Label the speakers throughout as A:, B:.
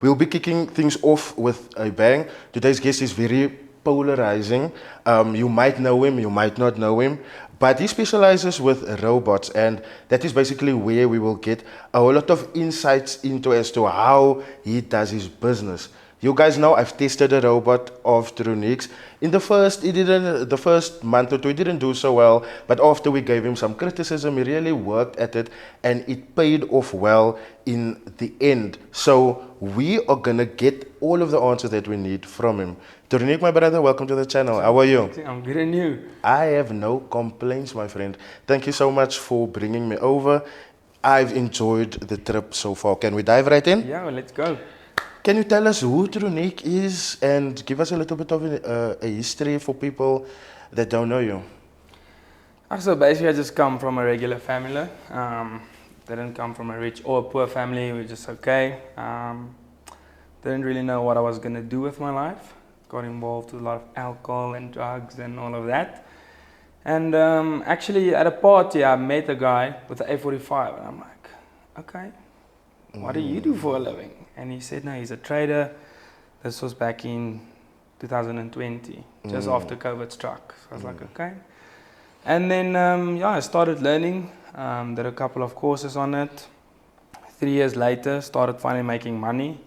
A: We'll be kicking things off with a bang. Today's guest is very polarizing. You might know him, you might not know him, but he specializes with robots, and that is basically where we will get a whole lot of insights into as to how he does his business. You guys know I've tested a robot of Trunicques. In the first month or two, it didn't do so well, but after we gave him some criticism, he really worked at it, and it paid off well in the end. So we are gonna get all of the answers that we need from him. Tunique, my brother, welcome to the channel. How are you?
B: I'm good, and you?
A: I have no complaints, my friend. Thank you so much for bringing me over. I've enjoyed the trip so far. Can we dive right in?
B: Yeah, well, let's go.
A: Can you tell us who Trunicque is and give us a little bit of a history for people that don't know you?
B: So basically, I just come from a regular family. Didn't come from a rich or a poor family. We're just okay. Didn't really know what I was gonna do with my life. Got involved with a lot of alcohol and drugs and all of that. And actually, at a party, I met a guy with an A45, and I'm like, okay, what do you do for a living? And he said, no, he's a trader. This was back in 2020, just after COVID struck. So I was like, okay. And then, I started learning, did a couple of courses on it. 3 years later, started finally making money.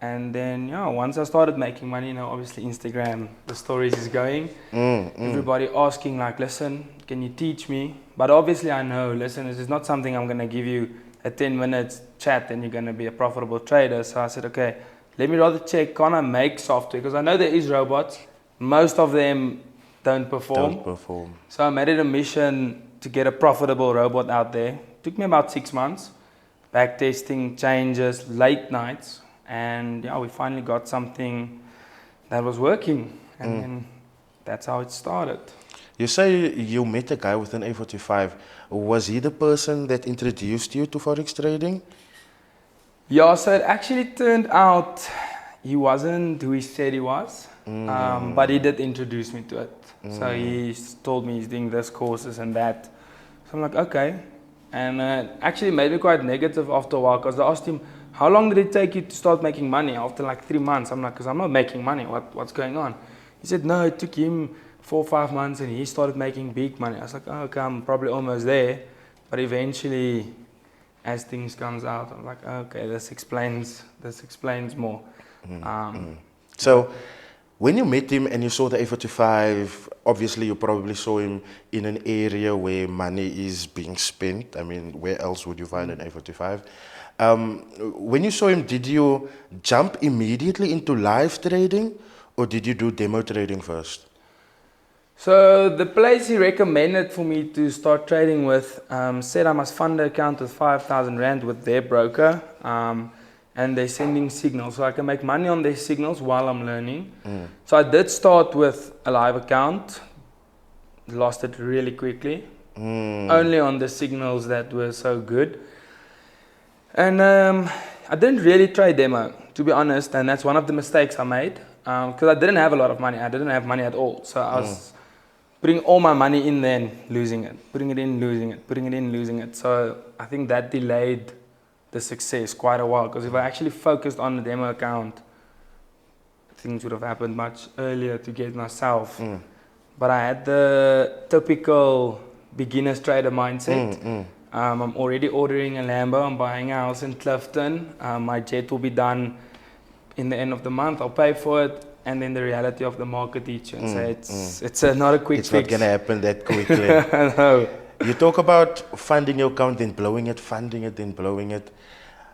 B: And then, once I started making money, obviously Instagram, the stories is going. Everybody asking like, listen, can you teach me? But obviously I know, listen, this is not something I'm gonna give you a 10 minutes chat and you're gonna be a profitable trader. So I said, okay, let me rather check, can I make software? Because I know there is robots, most of them don't perform. So I made it a mission to get a profitable robot out there. Took me about 6 months, back testing, changes, late nights. And we finally got something that was working, and then that's how it started.
A: You say you met a guy with an A45. Was he the person that introduced you to Forex trading?
B: Yeah, so it actually turned out he wasn't who he said he was, but he did introduce me to it. So he told me he's doing this courses and that. So I'm like, okay. And actually made me quite negative after a while, because I asked him, how long did it take you to start making money? After like 3 months, I'm like, because I'm not making money, what's going on? He said, no, it took him 4 or 5 months and he started making big money. I was like, oh, okay, I'm probably almost there. But eventually, as things comes out, I'm like, okay, this explains more.
A: So when you met him and you saw the A45, obviously you probably saw him in an area where money is being spent. I mean, where else would you find an A45? When you saw him, did you jump immediately into live trading, or did you do demo trading first?
B: So the place he recommended for me to start trading with said I must fund the account with 5,000 Rand with their broker, and they're sending signals, so I can make money on their signals while I'm learning. So I did start with a live account, lost it really quickly, only on the signals that were so good. And I didn't really try demo, to be honest, and that's one of the mistakes I made, because I didn't have a lot of money. I didn't have money at all, so I was putting all my money in there and losing it, putting it in, losing it, putting it in, losing it. So I think that delayed the success quite a while, because if I actually focused on the demo account, things would have happened much earlier to get myself. But I had the typical beginner's trader mindset. I'm already ordering a Lambo, I'm buying a house in Clifton, my jet will be done in the end of the month, I'll pay for it, and then the reality of the market hits you and say it's not a quick fix.
A: It's not going to happen that quickly.
B: No.
A: You talk about funding your account, then blowing it, funding it, then blowing it.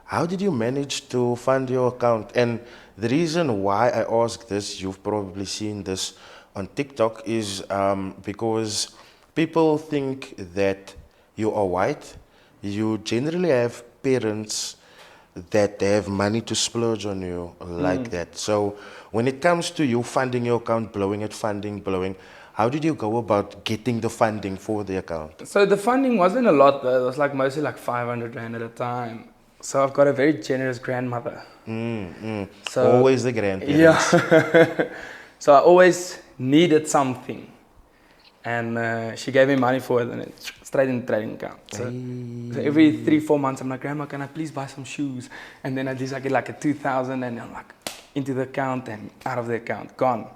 A: How did you manage to fund your account? And the reason why I ask this, you've probably seen this on TikTok, is because people think that you are white, you generally have parents that have money to splurge on you like that. So when it comes to you funding your account, blowing it, funding, blowing, how did you go about getting the funding for the account?
B: So the funding wasn't a lot though, it was like mostly like 500 Rand at a time. So I've got a very generous grandmother.
A: So always the grandparents.
B: Yeah. So I always needed something. And she gave me money for it and it straight in the trading account. So every 3-4 months, I'm like, Grandma, can I please buy some shoes? And then at least I get like a 2,000, and I'm like, into the account and out of the account, gone.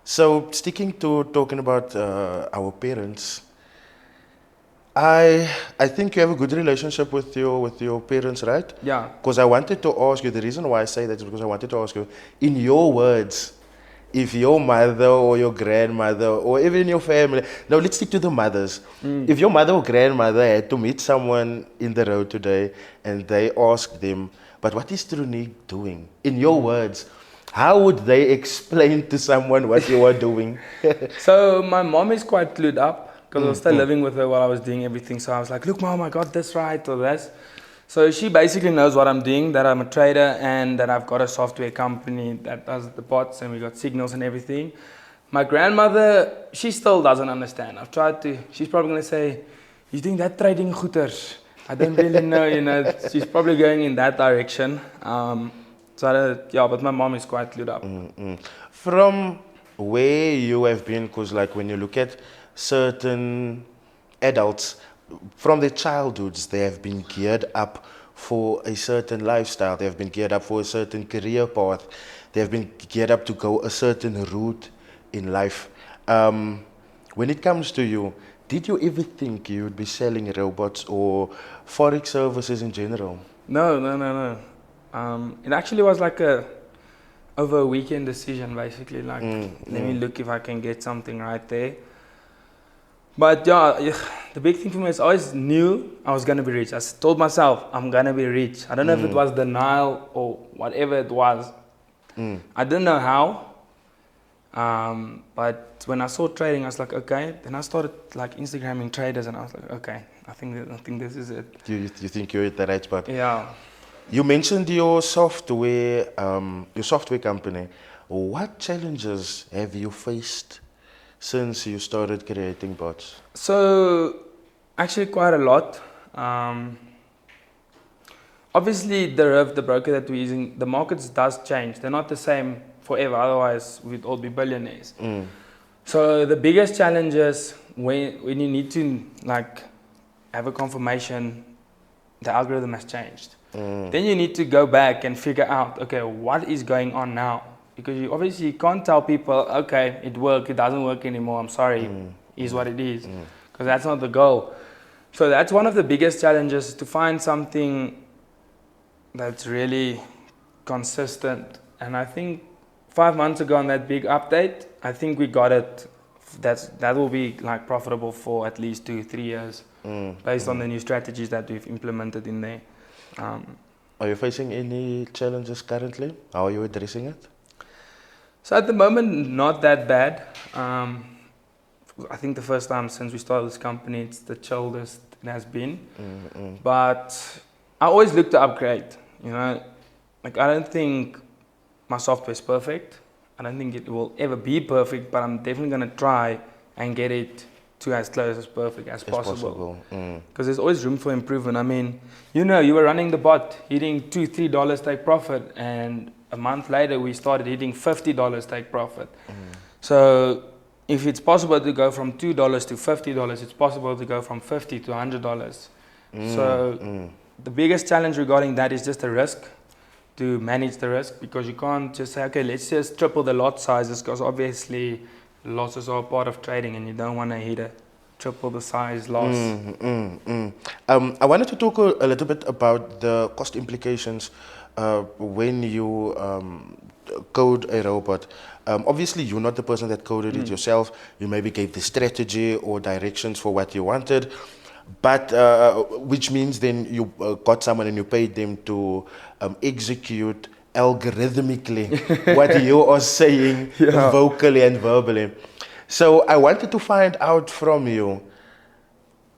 A: So sticking to talking about our parents, I think you have a good relationship with your parents, right?
B: Yeah.
A: Because I wanted to ask you, the reason why I say that is because I wanted to ask you, in your words, if your mother or your grandmother or even your family, now let's stick to the mothers. If your mother or grandmother had to meet someone in the road today and they asked them, but what is Trunicque doing? In your words, how would they explain to someone what you are doing?
B: So my mom is quite clued up because I was still living with her while I was doing everything. So I was like, look, Mom, I got this right or this. So she basically knows what I'm doing, that I'm a trader and that I've got a software company that does the bots and we got signals and everything. My grandmother, she still doesn't understand. I've tried to, she's probably going to say, you're doing that trading gooters. I don't really know, you know, she's probably going in that direction. Yeah, but my mom is quite clued up.
A: From where you have been, because like when you look at certain adults, from their childhoods, they have been geared up for a certain lifestyle. They have been geared up for a certain career path. They have been geared up to go a certain route in life. When it comes to you, did you ever think you would be selling robots or forex services in general?
B: No. It actually was like over a weekend decision, basically. Like, let me look if I can get something right there. But yeah, the big thing for me is I always knew I was gonna be rich. I told myself I'm gonna be rich. I don't know if it was denial or whatever it was. I didn't know how. But when I saw trading, I was like, okay. Then I started like Instagramming traders, and I was like, okay, I think this is it.
A: You think you're at the right spot?
B: Yeah.
A: You mentioned your software company. What challenges have you faced since you started creating bots?
B: So, actually quite a lot. Obviously, the broker that we're using, the markets does change. They're not the same forever, otherwise we'd all be billionaires. So the biggest challenge is when you need to like have a confirmation the algorithm has changed. Then you need to go back and figure out, okay, what is going on now? Because you obviously can't tell people, okay, it worked, it doesn't work anymore, I'm sorry, is what it is. Because that's not the goal. So that's one of the biggest challenges, to find something that's really consistent. And I think 5 months ago on that big update, I think we got it. That will be like profitable for at least 2-3 years, based on the new strategies that we've implemented in there.
A: Are you facing any challenges currently? How are you addressing it?
B: So at the moment, not that bad. I think the first time since we started this company, it's the chillest it has been. But I always look to upgrade. You know, like I don't think my software is perfect. I don't think it will ever be perfect, but I'm definitely gonna try and get it to as close as perfect as possible. Because there's always room for improvement. I mean, you know, you were running the bot, hitting $2-3 take profit, and a month later we started hitting $50 take profit. So if it's possible to go from $2 to $50, it's possible to go from $50 to $100. So the biggest challenge regarding that is just the risk, to manage the risk, because you can't just say, okay, let's just triple the lot sizes, because obviously losses are part of trading and you don't want to hit a triple the size loss.
A: I wanted to talk a little bit about the cost implications when you code a robot. Obviously, you're not the person that coded it yourself. You maybe gave the strategy or directions for what you wanted, but which means then you got someone and you paid them to execute algorithmically what you are saying vocally and verbally. So I wanted to find out from you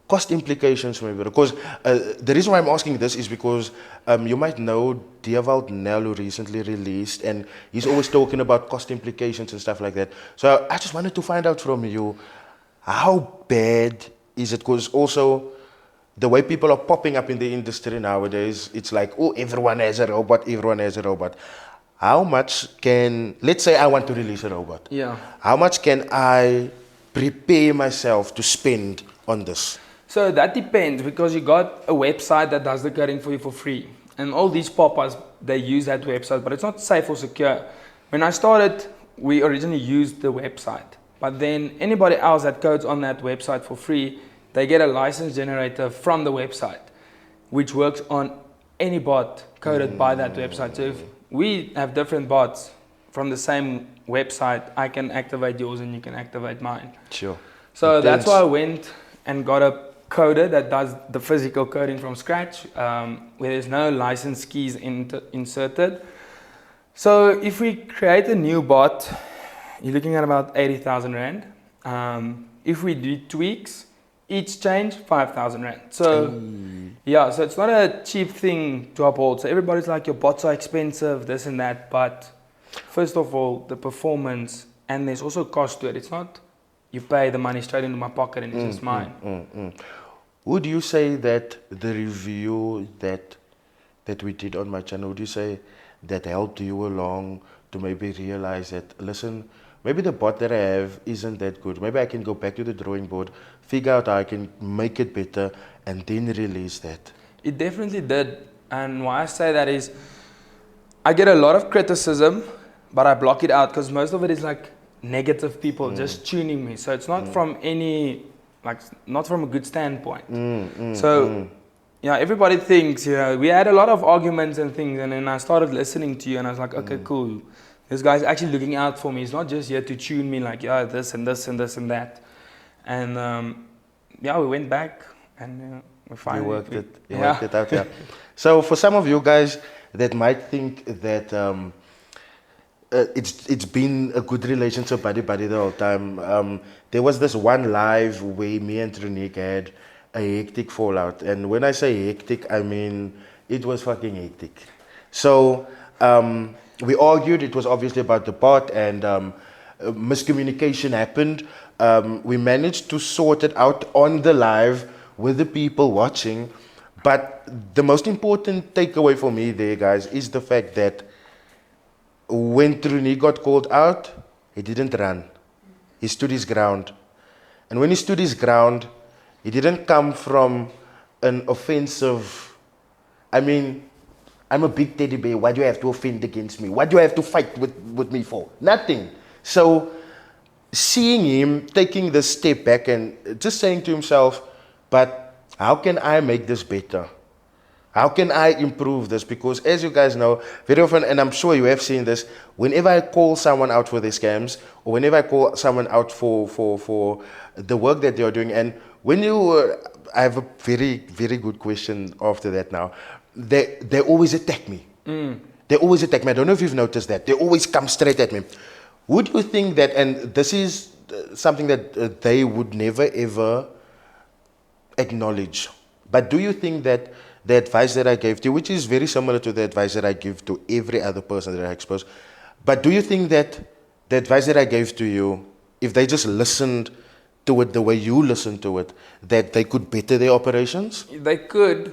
A: cost implications maybe, because the reason why I'm asking this is because you might know Dewald Nell, who recently released, and he's always talking about cost implications and stuff like that. So I just wanted to find out from you, how bad is it? Because also the way people are popping up in the industry nowadays, it's like, oh, everyone has a robot, everyone has a robot. How much can, let's say I want to release a robot.
B: Yeah.
A: How much can I prepare myself to spend on this?
B: So that depends, because you got a website that does the coding for you for free. And all these pop-ups, they use that website, but it's not safe or secure. When I started, we originally used the website. But then anybody else that codes on that website for free, they get a license generator from the website, which works on any bot coded by that website. So if we have different bots from the same website, I can activate yours and you can activate mine.
A: Sure.
B: So that's why I went and got a coder that does the physical coding from scratch, where there's no license keys inserted. So if we create a new bot, you're looking at about 80,000 Rand. If we do tweaks, each change 5,000 Rand. So yeah, so it's not a cheap thing to uphold. So everybody's like, your bots are expensive, this and that. But first of all, the performance, and there's also cost to it. It's not you pay the money straight into my pocket and it's just mine.
A: Would you say that the review that we did on my channel, would you say that helped you along to maybe realize that, listen, maybe the bot that I have isn't that good. Maybe I can go back to the drawing board, figure out how I can make it better, and then release that?
B: It definitely did. And why I say that is, I get a lot of criticism, but I block it out because most of it is like negative people just tuning me. So it's not from any, like, not from a good standpoint. Yeah, everybody thinks, you know, we had a lot of arguments and things, and then I started listening to you and I was like, okay, cool. This guy's actually looking out for me. He's not just here to tune me like, yeah, this and this and this and that. And yeah, we went back and we finally
A: worked it out. Yeah. So for some of you guys that might think that it's been a good relationship, buddy the whole time. There was this one live where me and Trunicque had a hectic fallout, and when I say hectic, I mean it was fucking hectic. So we argued. It was obviously about the bot, and miscommunication happened. We managed to sort it out on the live with the people watching, but the most important takeaway for me there, guys, is the fact that when Trunicque got called out, he didn't run. He stood his ground. And when he stood his ground, he didn't come from an offensive, I mean, I'm a big teddy bear. Why do you have to offend against me? What do you have to fight with me for? Nothing. So seeing him taking this step back and just saying to himself, but how can I make this better? How can I improve this? Because as you guys know, very often, and I'm sure you have seen this, whenever I call someone out for their scams, or whenever I call someone out for the work that they are doing, and when you, I have a very, very good question after that now, they always attack me. They always attack me. I don't know if you've noticed that. They always come straight at me. Would you think that, and this is something that they would never ever acknowledge, but do you think that the advice that I gave to you, which is very similar to the advice that I give to every other person that I expose, but do you think that the advice that I gave to you, if they just listened to it the way you listened to it, that they could better their operations?
B: They could,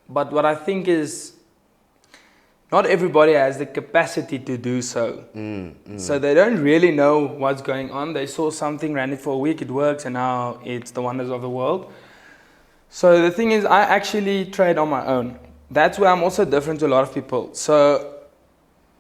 B: but what I think is, not everybody has the capacity to do so. So they don't really know what's going on. They saw something, ran it for a week, it works, and now it's the wonders of the world. So the thing is, I actually trade on my own. That's where I'm also different to a lot of people. So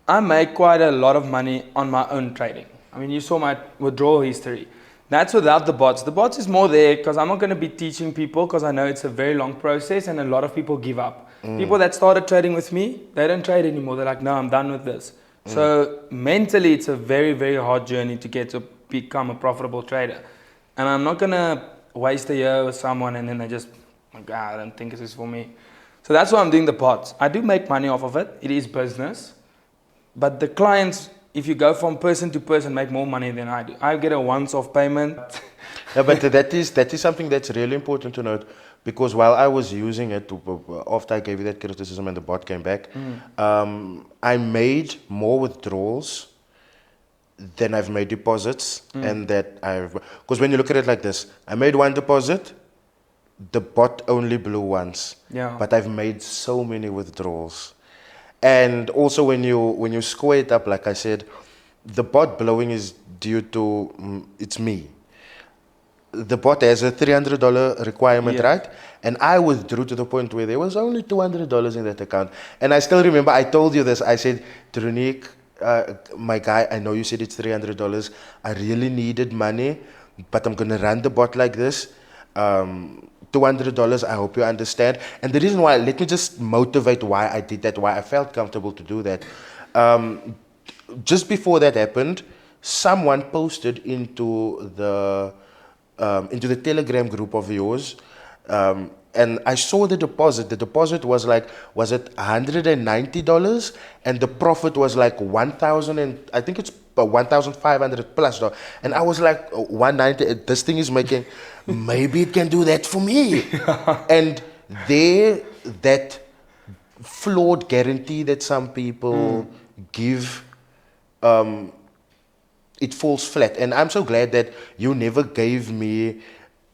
B: I make quite a lot of money on my own trading. I mean, you saw my withdrawal history. That's without the bots. The bots is more there because I'm not going to be teaching people, because I know it's a very long process and a lot of people give up. People that started trading with me, they don't trade anymore. They're like, no, I'm done with this. So mentally, it's a very, very hard journey to get to become a profitable trader. And I'm not going to waste a year with someone and then they just, like, I don't think this is for me. So that's why I'm doing the bots. I do make money off of it. It is business. But the clients, if you go from person to person, make more money than I do. I get a once-off payment.
A: Yeah, but that is something that's really important to note, because while I was using it, after I gave you that criticism and the bot came back, I made more withdrawals than I've made deposits, and that because when you look at it like this, I made one deposit, the bot only blew once, but I've made so many withdrawals. And also when you square it up, like I said, the bot blowing is due to it's me. the bot has a $300 requirement,
B: Yes.
A: right? And I withdrew to the point where there was only $200 in that account. And I still remember I told you this. I said, Trunicque, my guy, I know you said it's $300. I really needed money, but I'm going to run the bot like this. $200, I hope you understand. And the reason why, let me just motivate why I did that, why I felt comfortable to do that. Just before that happened, someone posted into the Telegram group of yours, and I saw the deposit. The deposit was like, was it $190, and the profit was like 1,000, and I think it's 1,500 plus. And I was like, 190. This thing is making. Maybe it can do that for me. And that flawed guarantee that some people give. It falls flat. And I'm so glad that you never gave me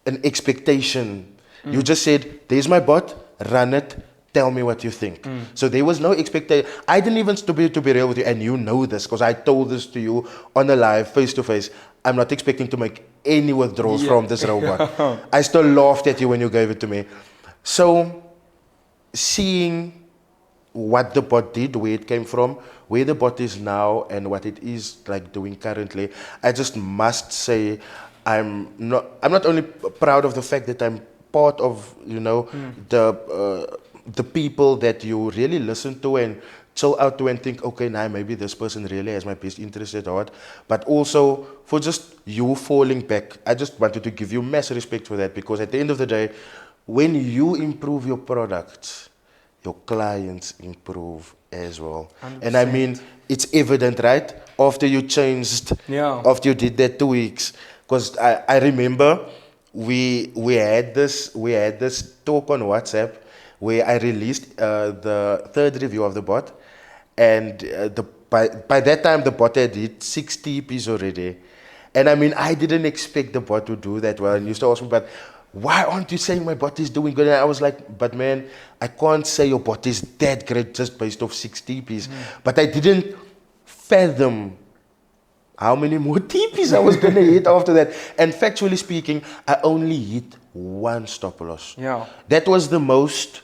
A: an expectation. You just said, there's my bot, run it, tell me what you think. So there was no expectation. I didn't even, to be real with you, and you know this, because I told this to you on a live, face to face. I'm not expecting to make any withdrawals from this robot. I still laughed at you when you gave it to me. So seeing what the bot did, where it came from, where the bot is now, and what it is like doing currently, I just must say I'm not only proud of the fact that I'm part of, the people that you really listen to and chill out to and think, okay, now maybe this person really has my best interest at heart, but also for just you falling back. I just wanted to give you massive respect for that, because at the end of the day, when you improve your products, your clients improve as well.
B: 100%.
A: And I mean, it's evident, right? After you changed, after you did that 2 weeks, because I remember we had this talk on WhatsApp where I released the third review of the bot, and by that time the bot had hit 60 TPs already. And I mean, I didn't expect the bot to do that well. And you used to ask me, but why aren't you saying my bot is doing good? And I was like, but man, I can't say your bot is that great just based off 6 TPs. But I didn't fathom how many more TPs I was going to hit after that. And factually speaking, I only hit one stop loss.
B: Yeah.
A: That was the most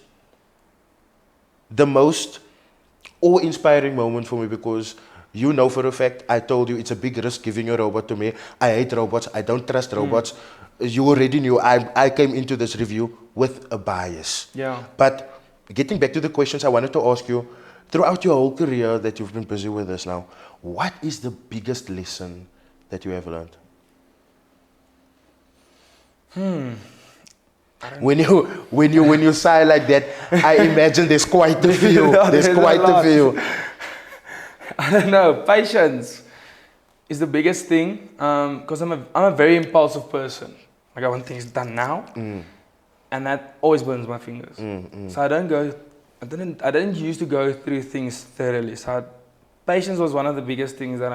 A: awe-inspiring moment for me, because you know for a fact, I told you it's a big risk giving a robot to me. I hate robots. I don't trust robots. You already knew I came into this review with a bias.
B: Yeah.
A: But getting back to the questions I wanted to ask you, throughout your whole career that you've been busy with this now, what is the biggest lesson that you have learned? When you sigh like that, I imagine there's quite a few. There's quite a few.
B: I don't know. Patience is the biggest thing, because I'm a very impulsive person. Like, I want things done now, and that always burns my fingers. So I didn't used to go through things thoroughly. So patience was one of the biggest things that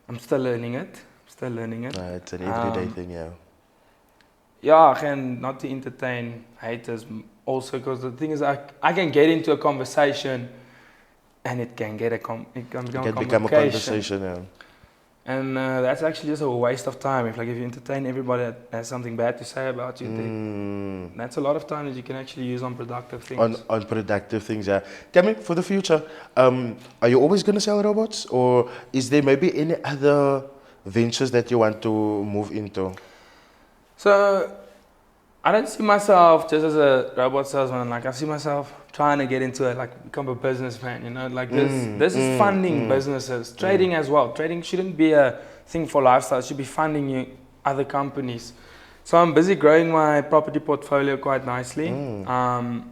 B: I'm still learning it. It's
A: an everyday thing, yeah.
B: Yeah, and not to entertain haters also, because the thing is, I can get into a conversation and it can become a
A: conversation, yeah.
B: And that's actually just a waste of time. If you entertain everybody that has something bad to say about you, that's a lot of time that you can actually use on productive things.
A: On productive things, yeah. Tell me, for the future, are you always going to sell robots, or is there maybe any other ventures that you want to move into?
B: So, I don't see myself just as a robot salesman. I see myself trying to get into it, become a businessman, this is funding businesses, trading as well. Trading shouldn't be a thing for lifestyle, it should be funding other companies. So I'm busy growing my property portfolio quite nicely. And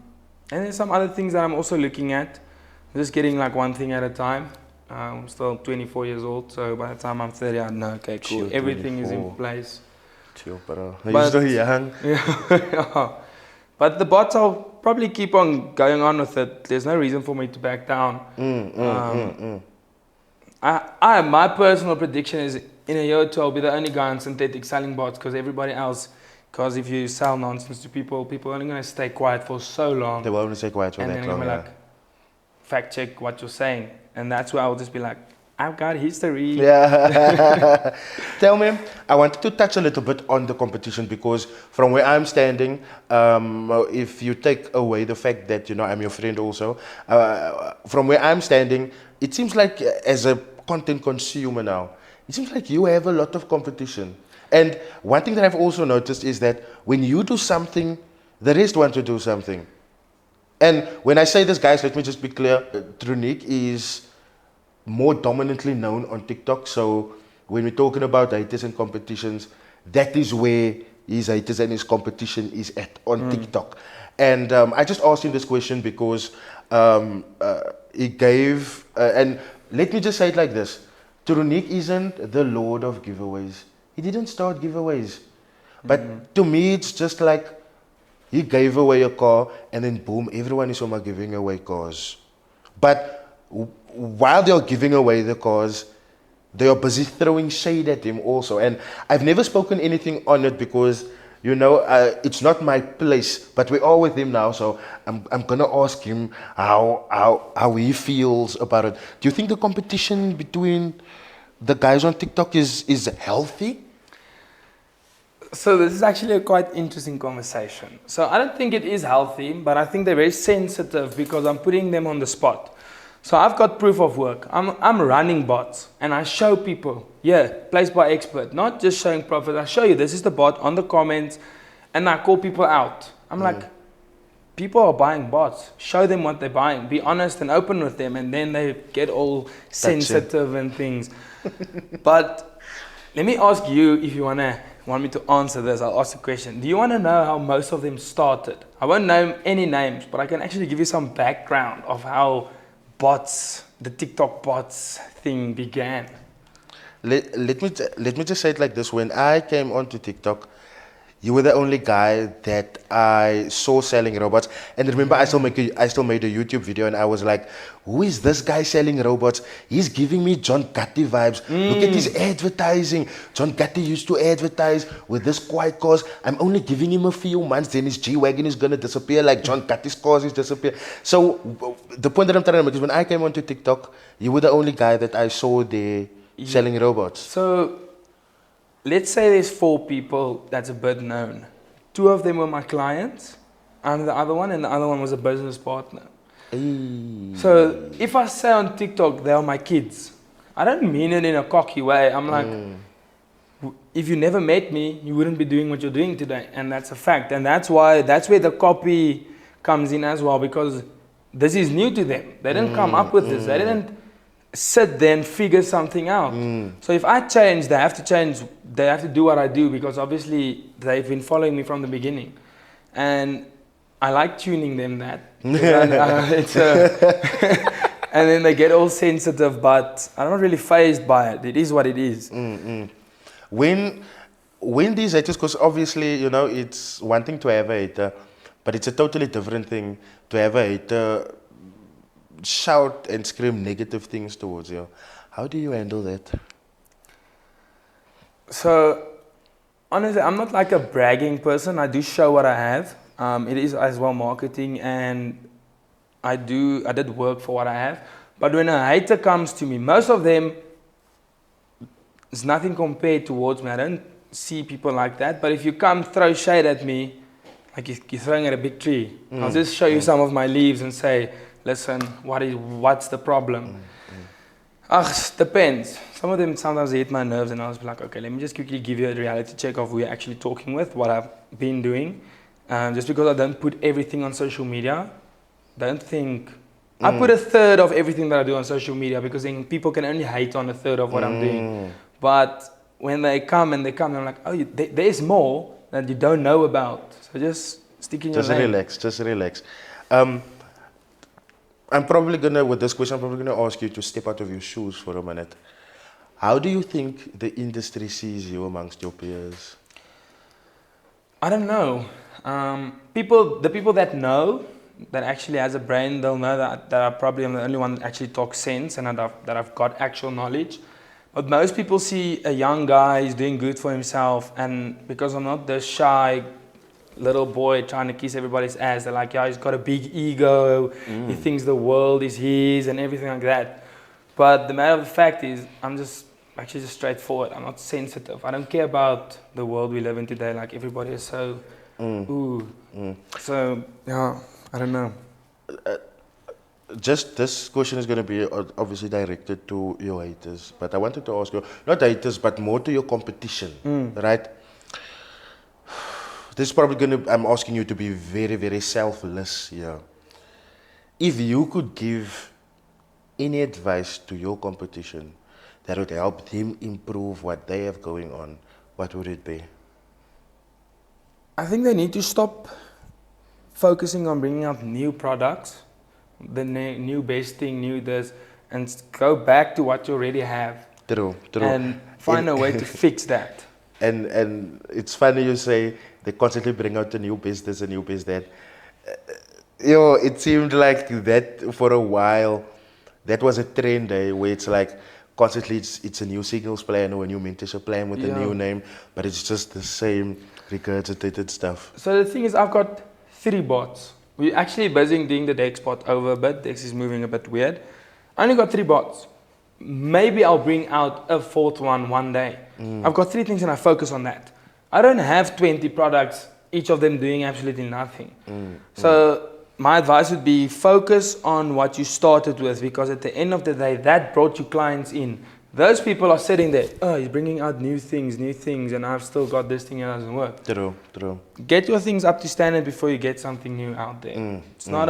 B: there's some other things that I'm also looking at. I'm just getting one thing at a time. I'm still 24 years old, so by the time I'm 30, I know, okay, cool, everything is in place.
A: Chill, bro. You're still young.
B: Yeah. But the bots, I'll probably keep on going on with it. There's no reason for me to back down. My personal prediction is in a year or two, I'll be the only guy on synthetic selling bots, because everybody else, because if you sell nonsense to people are only going to stay quiet for so long.
A: They will only stay quiet for that long.
B: And then fact check what you're saying. And that's where I'll just be like, I've got history.
A: Yeah. Tell me, I wanted to touch a little bit on the competition because from where I'm standing, if you take away the fact that, you know, I'm your friend also, from where I'm standing, it seems like as a content consumer now, it seems like you have a lot of competition. And one thing that I've also noticed is that when you do something, the rest want to do something. And when I say this, guys, let me just be clear. Trunicque is more dominantly known on TikTok. So when we're talking about haters and competitions, that is where his haters and his competition is at on TikTok. And I just asked him this question because he gave, and let me just say it like this. Trunicque isn't the lord of giveaways. He didn't start giveaways. But to me, it's just like he gave away a car and then boom, everyone is giving away cars. But while they are giving away the cars, they are busy throwing shade at him also. And I've never spoken anything on it because, you know, it's not my place. But we are with him now, so I'm gonna ask him how he feels about it. Do you think the competition between the guys on TikTok is healthy?
B: So this is actually a quite interesting conversation. So I don't think it is healthy, but I think they're very sensitive because I'm putting them on the spot. So I've got proof of work. I'm running bots and I show people, yeah, placed by expert, not just showing profit. I show you this is the bot on the comments and I call people out. I'm like, people are buying bots. Show them what they're buying. Be honest and open with them, and then they get all sensitive and things. But let me ask you, if you want me to answer this, I'll ask the question. Do you want to know how most of them started? I won't name any names, but I can actually give you some background of how the TikTok bots thing began.
A: Let me just say it like this. When I came onto TikTok, you were the only guy that I saw selling robots. And remember, I still made a YouTube video, and I was like, who is this guy selling robots? He's giving me John Gotti vibes. Look at his advertising. John Gotti used to advertise with this quiet cars. I'm only giving him a few months, then his G-Wagon is going to disappear like John Gotti's cars is disappear. So the point that I'm trying to make is when I came onto TikTok, you were the only guy that I saw there selling robots.
B: So let's say there's 4 people that's a bit known. 2 of them were my clients, and the other one was a business partner. So if I say on TikTok they are my kids, I don't mean it in a cocky way. I'm like, if you never met me, you wouldn't be doing what you're doing today, and that's a fact. And that's where the copy comes in as well, because this is new to them. They didn't come up with this. They didn't sit there and figure something out. So if I change, they have to change. They have to do what I do, because obviously they've been following me from the beginning, and I like tuning them that. And then they get all sensitive, but I'm not really fazed by it. It is what it is.
A: When these haters, because obviously, you know, it's one thing to have a hater, but it's a totally different thing to have a hater shout and scream negative things towards you. How do you handle that?
B: So, honestly, I'm not like a bragging person. I do show what I have. It is as well marketing, and I did work for what I have. But when a hater comes to me, most of them, it's nothing compared towards me. I don't see people like that. But if you come throw shade at me, like you're throwing at a big tree, I'll just show you some of my leaves and say, listen, what's the problem? Depends. Some of them sometimes hit my nerves, and I was like, okay, let me just quickly give you a reality check of who you're actually talking with, what I've been doing. Just because I don't put everything on social media, don't think... I put a third of everything that I do on social media, because then people can only hate on a third of what I'm doing. But when they come, I'm like, oh, there's more that you don't know about. So just stick in your lane.
A: Just relax. I'm probably with this question, I'm probably gonna ask you to step out of your shoes for a minute. How do you think the industry sees you amongst your peers?
B: I don't know. The people that know, that actually has a brain, they'll know that I probably am the only one that actually talks sense and that I've got actual knowledge. But most people see a young guy, he's doing good for himself, and because I'm not the shy little boy trying to kiss everybody's ass, they're like, yeah, he's got a big ego, he thinks the world is his and everything like that. But the matter of the fact is, I'm just actually just straightforward. I'm not sensitive. I don't care about the world we live in today. Like everybody is so, ooh. So yeah, I don't know.
A: Just this question is going to be obviously directed to your haters, but I wanted to ask you, not haters, but more to your competition, right? This is probably going to, I'm asking you to be very, very selfless here. If you could give any advice to your competition that would help them improve what they have going on, what would it be?
B: I think they need to stop focusing on bringing out new products, the new best thing, new this, and go back to what you already have.
A: True.
B: And find a way to fix that.
A: And it's funny you say they constantly bring out a new best this, a new best that. It seemed like that for a while. That was a trend where it's like constantly it's a new signals plan or a new mentorship plan with a new name, but it's just the same regurgitated stuff.
B: So the thing is, I've got 3 bots. We're actually busy doing the Dex bot over a bit. Dex is moving a bit weird. I only got 3 bots. Maybe I'll bring out a 4th one day. I've got 3 things and I focus on that. I don't have 20 products, each of them doing absolutely nothing. So my advice would be focus on what you started with, because at the end of the day, that brought you clients in. Those people are sitting there, oh, he's bringing out new things, and I've still got this thing that doesn't work.
A: True.
B: Get your things up to standard before you get something new out there. It's not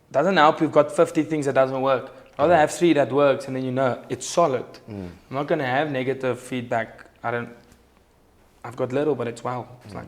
B: doesn't help you've got 50 things that doesn't work. Rather have 3 that works and then you know it's solid. I'm not going to have negative feedback. I've got little, but it's wow. It's like...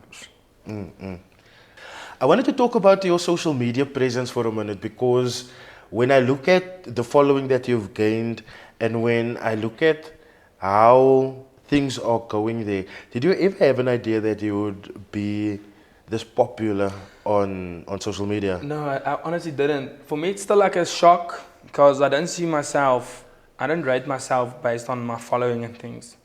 A: I wanted to talk about your social media presence for a minute, because when I look at the following that you've gained and when I look at how things are going there, did you ever have an idea that you would be this popular on social media?
B: No, I honestly didn't. For me, it's still like a shock because I don't see myself, I don't rate myself based on my following and things.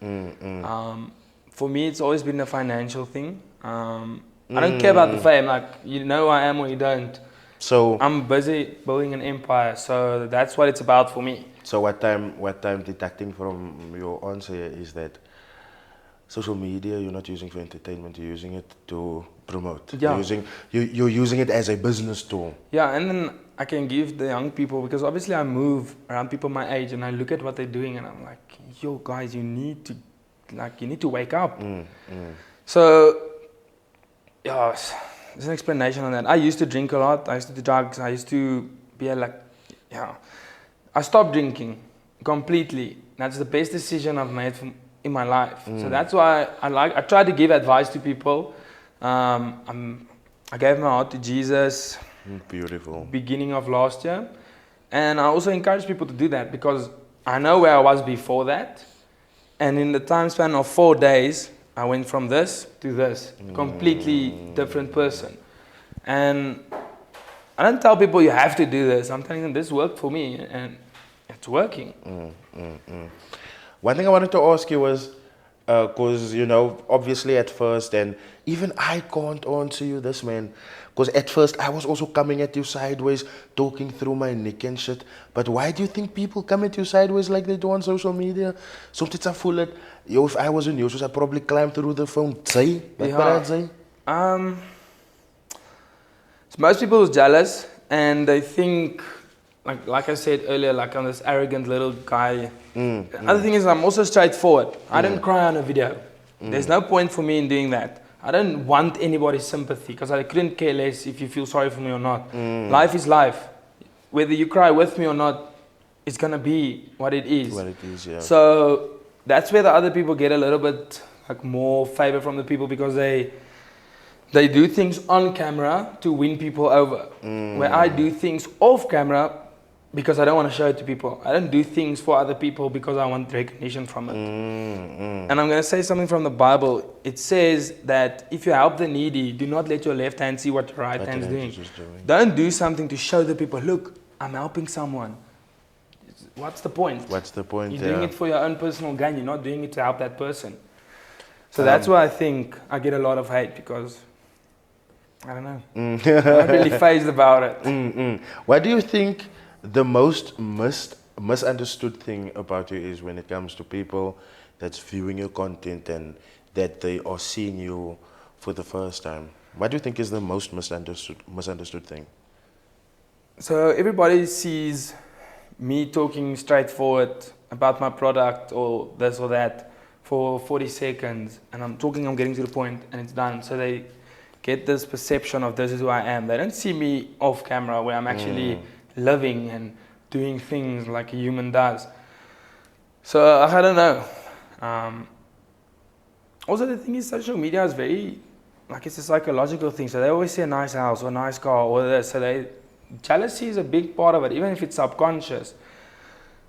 B: For me, it's always been a financial thing. I don't care about the fame, like you know who I am or you don't.
A: So
B: I'm busy building an empire, so that's what it's about for me.
A: So what I'm deducting from your answer is that social media you're not using for entertainment, you're using it to promote.
B: Yeah.
A: You're using it as a business tool.
B: Yeah, and then I can give the young people, because obviously I move around people my age and I look at what they're doing and I'm like, yo guys, you need to wake up. So yeah, there's an explanation on that. I used to drink a lot. I used to do drugs. I used to be I stopped drinking completely. That's the best decision I've made in my life. So that's why I try to give advice to people. I gave my heart to Jesus.
A: Beautiful.
B: Beginning of last year. And I also encourage people to do that because I know where I was before that. And in the time span of 4 days, I went from this to this, completely different person. And I don't tell people you have to do this. I'm telling them this worked for me and it's working.
A: One thing I wanted to ask you was, because, obviously at first, and even I can't answer you this, man. Because at first I was also coming at you sideways, talking through my neck and shit. But why do you think people come at you sideways like they do on social media? Sometimes I feel it. If I was in yours, I'd probably climb through the phone. Say,
B: so most people are jealous and they think, like I said earlier, like I'm this arrogant little guy. Other thing is I'm also straightforward. I don't cry on a video. There's no point for me in doing that. I don't want anybody's sympathy because I couldn't care less if you feel sorry for me or not. Life is life. Whether you cry with me or not, it's gonna be what it is.
A: What it is, yeah.
B: So that's where the other people get a little bit more favor from the people because they do things on camera to win people over. Where I do things off camera because I don't want to show it to people. I don't do things for other people because I want recognition from it. And I'm going to say something from the Bible. It says that if you help the needy, do not let your left hand see what your right hand is doing. Don't do something to show the people, look, I'm helping someone. What's the point?
A: What's the point?
B: You're doing it for your own personal gain. You're not doing it to help that person. So that's why I think I get a lot of hate because, I don't know. I'm not really fazed about it.
A: What do you think the most missed misunderstood thing about you is when it comes to people that's viewing your content and that they are seeing you for the first time? What do you think is the most misunderstood thing?
B: So everybody sees me talking straightforward about my product or this or that for 40 seconds, and I'm getting to the point, and it's done. So they get this perception of this is who I am. They don't see me off camera where I'm actually living and doing things like a human does. So I don't know. Also, the thing is, social media is very, like, it's a psychological thing. So they always see a nice house or a nice car or this. So jealousy is a big part of it, even if it's subconscious.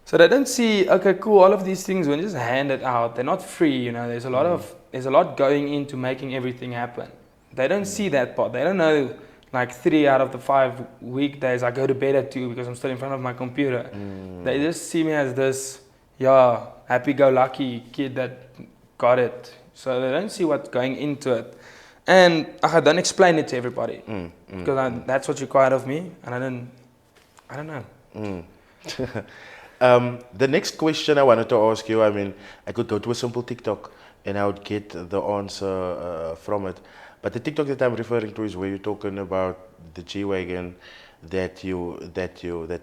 B: So they don't see, okay, cool, all of these things when just handed out, they're not free, you know, there's a lot going into making everything happen. They don't see that part. They don't know, like, 3 out of the 5 weekdays I go to bed at 2 because I'm still in front of my computer. They just see me as this, happy-go-lucky kid that got it. So they don't see what's going into it. And I don't explain it to everybody because that's what's required of me, and I don't know.
A: The next question I wanted to ask you, I mean, I could go to a simple TikTok and I would get the answer from it. But the TikTok that I'm referring to is where you're talking about the G-Wagon that you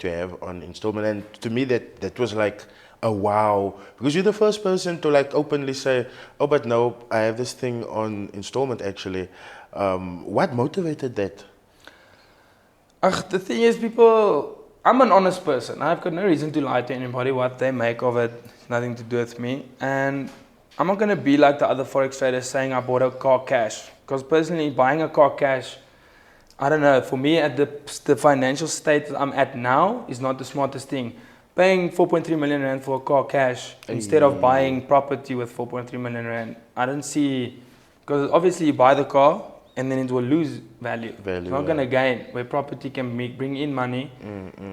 A: have on installment. And to me, that was like a wow, because you're the first person to like openly say, oh, but no, I have this thing on installment actually. What motivated that?
B: The thing is, I'm an honest person. I've got no reason to lie to anybody. What they make of it, nothing to do with me. And I'm not going to be like the other forex traders saying I bought a car cash. Because personally, buying a car cash, I don't know, for me at the financial state that I'm at now is not the smartest thing. Paying 4.3 million rand for a car cash instead of buying property with 4.3 million rand, I don't see, because obviously you buy the car and then it will lose value. It's not going to gain. Where property can bring in money,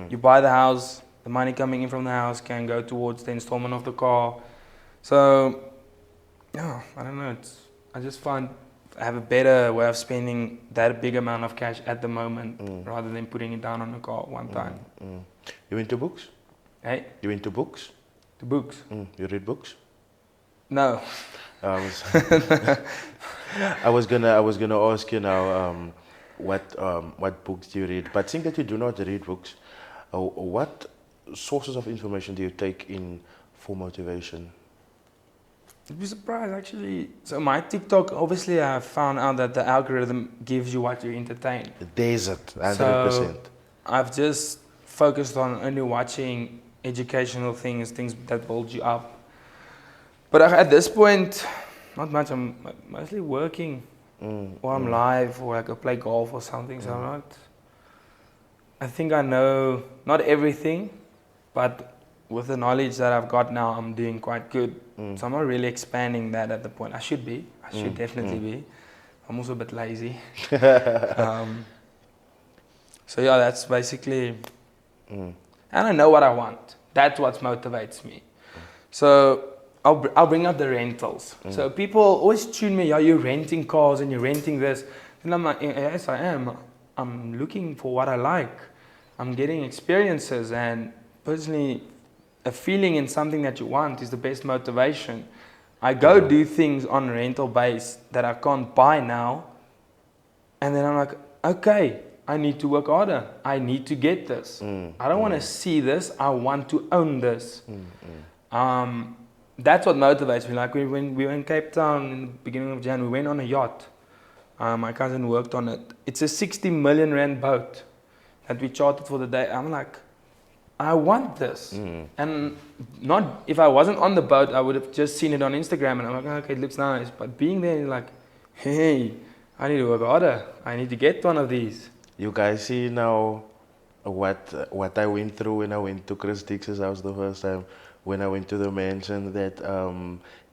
B: you buy the house, the money coming in from the house can go towards the installment of the car. So, yeah, I don't know. I just find I have a better way of spending that big amount of cash at the moment rather than putting it down on the car one time.
A: You into books?
B: Hey?
A: You into books?
B: The books?
A: You read books?
B: No.
A: I was gonna ask you now what books do you read? But seeing that you do not read books, what sources of information do you take in for motivation?
B: You'd be surprised actually. So my TikTok, obviously I found out that the algorithm gives you what you entertain.
A: There's it, 100%.
B: So I've just focused on only watching educational things that build you up. But at this point, not much. I'm mostly working, or I'm live, or I go play golf or something. So I'm not. I think I know not everything, but with the knowledge that I've got now, I'm doing quite good. So I'm not really expanding that at the point. I should be. I should definitely be. I'm also a bit lazy. So yeah, that's basically. And I know what I want. That's what motivates me. So I'll bring up the rentals. So people always tune me, you're renting cars and you're renting this. And I'm like, yes, I am. I'm looking for what I like. I'm getting experiences, and personally, a feeling in something that you want is the best motivation. I go do things on rental base that I can't buy now. And then I'm like, okay, I need to work harder. I need to get this. I don't want to see this. I want to own this. That's what motivates me. Like when we were in Cape Town in the beginning of Jan, we went on a yacht. My cousin worked on it. It's a 60 million rand boat that we chartered for the day. I'm like, I want this. And not if I wasn't on the boat, I would have just seen it on Instagram and I'm like, okay, it looks nice. But being there, you're like, hey, I need to work harder. I need to get one of these.
A: You guys see now what I went through when I went to Chris Dix's house the first time, when I went to the mansion that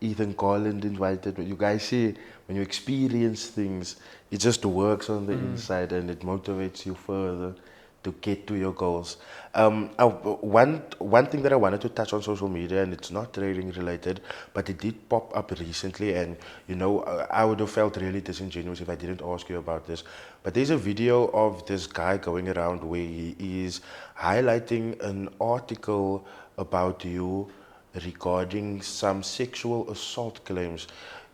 A: Ethan Collins invited me. You guys see, when you experience things, it just works on the inside and it motivates you further to get to your goals. One thing that I wanted to touch on social media, and it's not trading related, but it did pop up recently, and you know, I would have felt really disingenuous if I didn't ask you about this. But there's a video of this guy going around where he is highlighting an article about you regarding some sexual assault claims.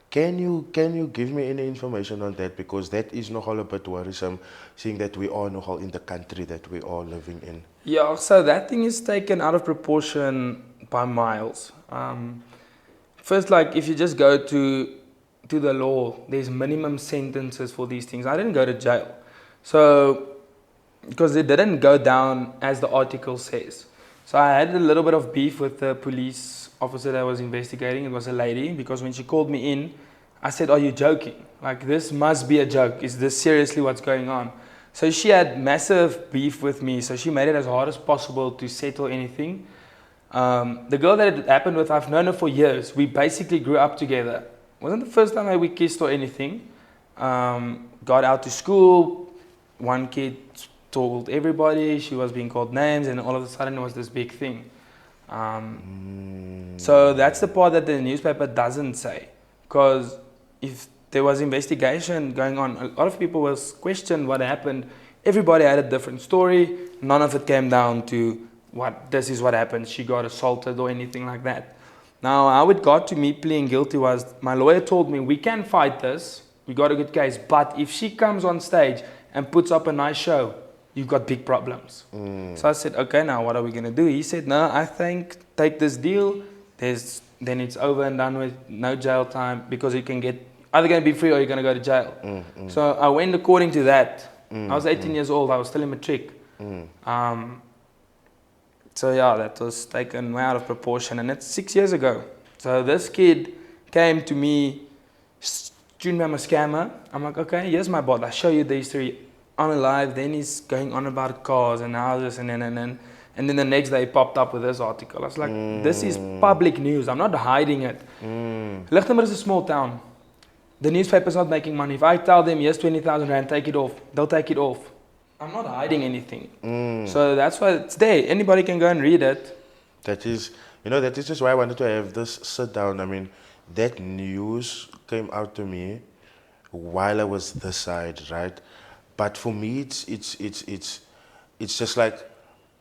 A: Can you give me any information on that, because that is nogal a bit worrisome, seeing that we are nogal in the country that we are living in.
B: Yeah, so that thing is taken out of proportion by miles. First, like if you just go to the law, there's minimum sentences for these things. I didn't go to jail, so because it didn't go down as the article says. So I had a little bit of beef with the police officer that was investigating. It was a lady, because when she called me in, I said, "Are you joking? Like, this must be a joke. Is this seriously what's going on?" So she had massive beef with me. So she made it as hard as possible to settle anything. The girl that it happened with, I've known her for years. We basically grew up together. Wasn't the first time that we kissed or anything. Got out to school. One kid told everybody, she was being called names, and all of a sudden it was this big thing. So that's the part that the newspaper doesn't say, because if there was investigation going on, a lot of people was questioned what happened. Everybody had a different story. None of it came down to this is what happened, she got assaulted or anything like that. Now, how it got to me pleading guilty was, my lawyer told me, we can fight this, we got a good case, but if she comes on stage and puts up a nice show, you've got big problems. So I said, okay, now what are we going to do? He said, no, I think take this deal, then it's over and done with, no jail time, because you can get, either going to be free or you're going to go to jail. So I went according to that. I was 18 years old, I was still in matric. So yeah, that was taken way out of proportion, and it's 6 years ago. So this kid came to me, tuned me I'm a scammer. I'm like, okay, here's my bot, I'll show you the history. On a live, then he's going on about cars and houses, and then the next day he popped up with this article. I was like, this is public news, I'm not hiding it. Lichtenburg is a small town. The newspaper's not making money. If I tell them, yes, 20,000 rand, take it off, they'll take it off. I'm not hiding anything. So that's why it's there. Anybody can go and read it.
A: That is just why I wanted to have this sit down. I mean, that news came out to me while I was this side, right? But for me, it's just like,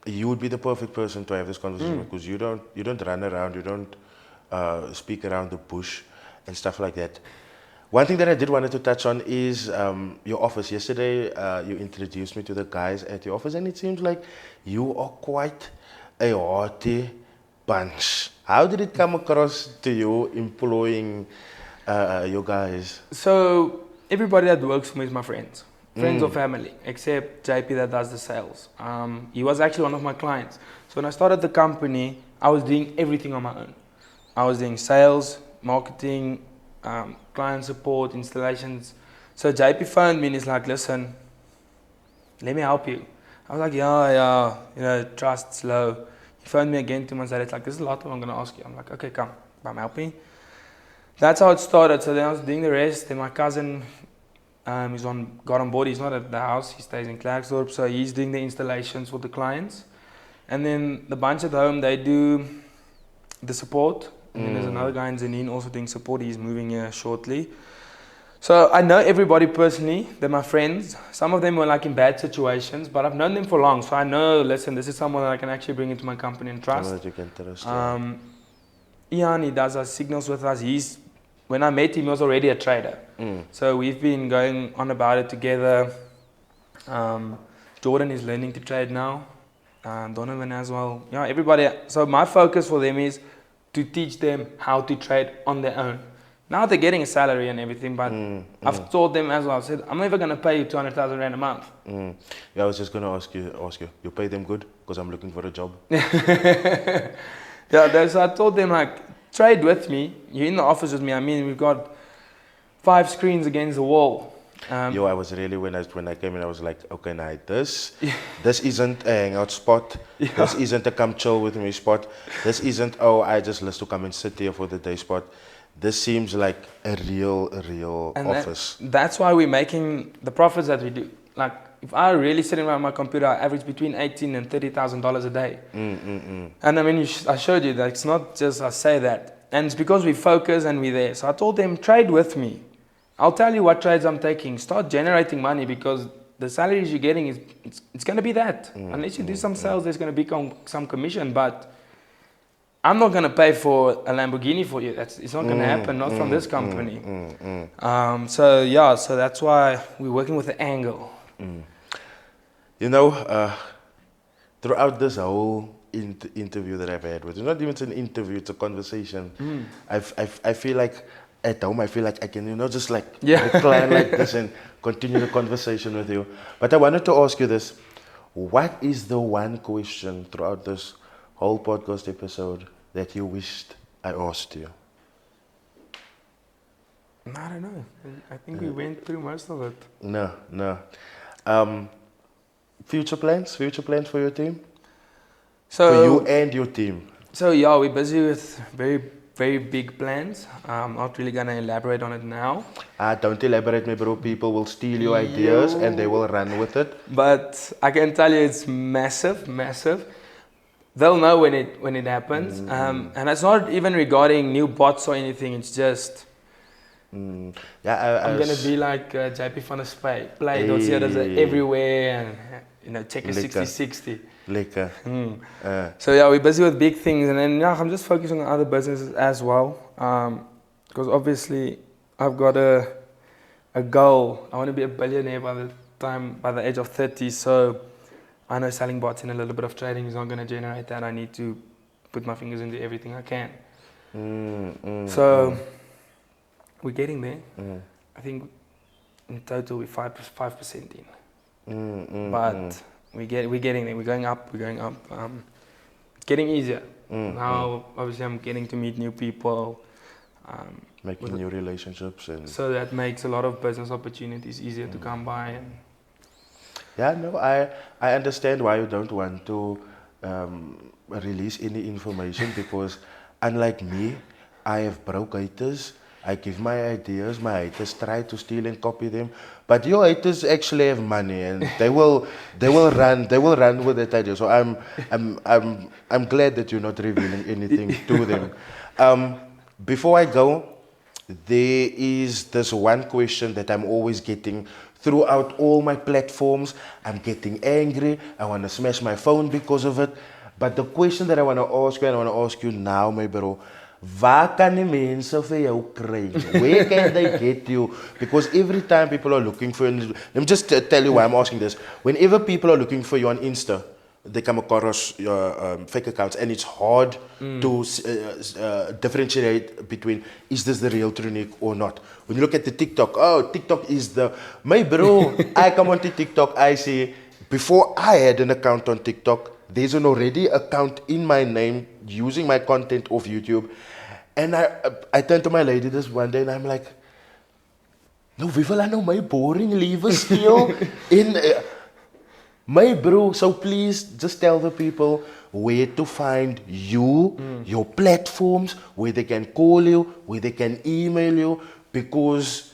A: you would be the perfect person to have this conversation, because you don't run around, you don't speak around the bush and stuff like that. One thing that I did wanted to touch on is your office. Yesterday, you introduced me to the guys at your office, and it seems like you are quite a hearty bunch. How did it come across to you employing your guys?
B: So everybody that works for me is my friends or family, except JP that does the sales. He was actually one of my clients. So when I started the company, I was doing everything on my own. I was doing sales, marketing, client support, installations. So JP phoned me and he's like, listen, let me help you. I was like, yeah, trust's low. He phoned me again 2 months later. It's like, this is a lot I'm going to ask you. I'm like, okay, come, I'm helping. That's how it started. So then I was doing the rest. Then my cousin got on board. He's not at the house. He stays in Klerksdorp. So he's doing the installations for the clients. And then the bunch at home, they do the support. And then there's another guy in Zanin also doing support. He's moving here shortly. So I know everybody personally. They're my friends. Some of them were like in bad situations, but I've known them for long. So I know, listen, this is someone that I can actually bring into my company and trust.
A: That you can trust.
B: Ian, he does our signals with us. When I met him, he was already a trader. So we've been going on about it together. Jordan is learning to trade now. Donovan as well. Yeah, everybody. So my focus for them is to teach them how to trade on their own. Now they're getting a salary and everything, but I've taught them as well. I said, I'm never going to pay you 200,000 rand a month.
A: Yeah, I was just going to ask you, you pay them good? Because I'm looking for a job.
B: Yeah, so I told them, like, trade with me. You're in the office with me. I mean, we've got 5 screens against the wall.
A: I was really, when I came in, I was like, okay, now this isn't a hangout spot. Yeah. This isn't a come chill with me spot. This isn't, I just list to come and sit here for the day spot. This seems like a real and office.
B: That's why we're making the profits that we do. Like, if I really sit around my computer, I average between $18,000 and $30,000 a day. And I mean, I showed you that it's not just I say that. And it's because we focus and we're there. So I told them, trade with me. I'll tell you what trades I'm taking. Start generating money, because the salaries you're getting it's going to be that. Unless you do some sales, there's going to be some commission. But I'm not gonna pay for a Lamborghini for you. It's not gonna happen. Not from this company. So that's why we're working with the angle.
A: You know, throughout this whole interview that I've had with you, not even an interview, it's a conversation. I feel like at home, I feel like I can, just like recline like this and continue the conversation with you. But I wanted to ask you this. What is the one question throughout this whole podcast episode that you wished I asked you?
B: I don't know. I think we went through most of it.
A: No. Future plans for your team? For you and your team?
B: So yeah, we're busy with very, very big plans. I'm not really gonna elaborate on it now.
A: Don't elaborate, my bro. People will steal your ideas and they will run with it.
B: But I can tell you it's massive. They'll know when it happens. And it's not even regarding new bots or anything. It's just I'm gonna be like JP van der Spy. Play everywhere and check a 60-60.
A: Lekker.
B: So yeah, we're busy with big things, and then I'm just focusing on other businesses as well. Because obviously I've got a goal. I want to be a billionaire by the age of 30. So I know selling bots and a little bit of trading is not going to generate that. I need to put my fingers into everything I can. We're getting there. I think in total we're 5% in. But we're getting there. We're going up. It's getting easier. Now, obviously, I'm getting to meet new people.
A: Making new relationships.
B: So that makes a lot of business opportunities easier to come by.
A: Yeah, no, I understand why you don't want to release any information because unlike me, I have broke haters. I give my ideas, my haters try to steal and copy them, but your haters actually have money and they will run with that idea. So I'm glad that you're not revealing anything to them. Before I go, there is this one question that I'm always getting throughout all my platforms. I'm getting angry. I want to smash my phone because of it. But the question that I want to ask you, and I want to ask you now, my bro, waar kan die mense vir jou kry? Where can they get you? Because every time people are looking for you, let me just tell you why I'm asking this. Whenever people are looking for you on Insta, they come across your fake accounts, and it's hard to differentiate between is this the real Trunicque or not. When you look at the TikTok, TikTok is my bro. I come onto TikTok, I see before I had an account on TikTok, there's an already account in my name using my content off YouTube, and I turned to my lady this one day and I'm like, no, wie wil nou my boring lewe steel in. My bro, so please just tell the people where to find you, your platforms, where they can call you, where they can email you, because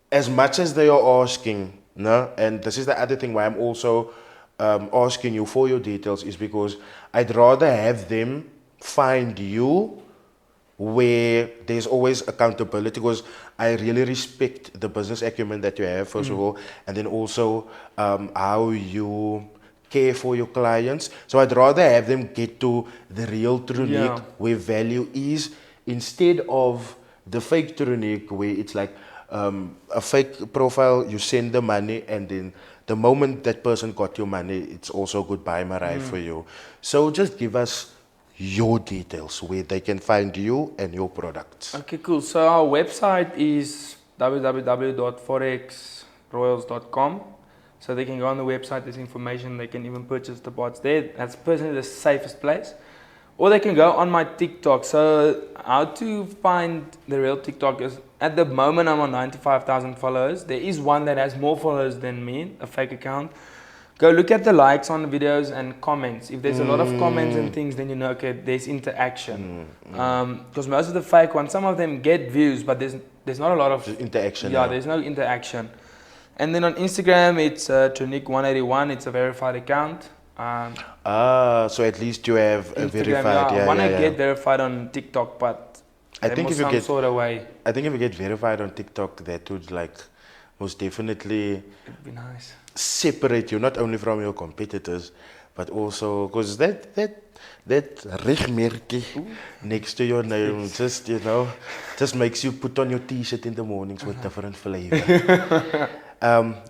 A: as much as they are asking, and this is the other thing why I'm also asking you for your details, is because I'd rather have them find you where there's always accountability, because I really respect the business acumen that you have, first of all, and then also how you care for your clients. So I'd rather have them get to the real Trunicque where value is, instead of the fake Trunicque where it's like a fake profile, you send the money, and then the moment that person got your money, it's also goodbye Marai for you. So just give us your details where they can find you and your products.
B: Okay, cool. So our website is www.forexroyals.com. So they can go on the website, there's information, they can even purchase the bots there. That's personally the safest place. Or they can go on my TikTok. So how to find the real TikTok is, at the moment I'm on 95,000 followers. There is one that has more followers than me, a fake account. Go look at the likes on the videos and comments. If there's a lot of comments and things, then you know, okay, there's interaction. Because most of the fake ones, some of them get views, but there's not a lot of
A: just interaction.
B: Yeah, there's no interaction. And then on Instagram, it's Trunicque181. It's a verified account.
A: So at least you have a verified.
B: I want to get verified on TikTok, but
A: I think if you
B: get sort of way.
A: I think if you get verified on TikTok, that would most definitely
B: it'd be nice.
A: Separate you not only from your competitors, but also because that that regmerkie next to your name, just, you know, just makes you put on your t-shirt in the mornings with different flavor.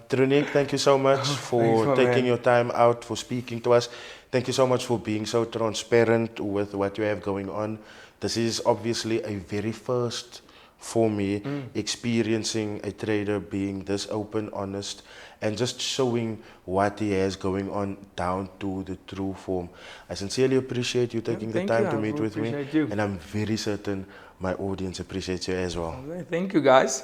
A: Trunicque, thank you so much for
B: Thanks, my
A: taking
B: man.
A: your time out, for speaking to us. Thank you so much for being so transparent with what you have going on. This is obviously a very first for me, experiencing a trader being this open, honest, and just showing what he has going on down to the true form. I sincerely appreciate you taking the
B: Thank
A: time
B: you.
A: to
B: I
A: meet with me,
B: appreciate you.
A: and I'm very certain my audience appreciates you as well.
B: Okay, thank you, guys.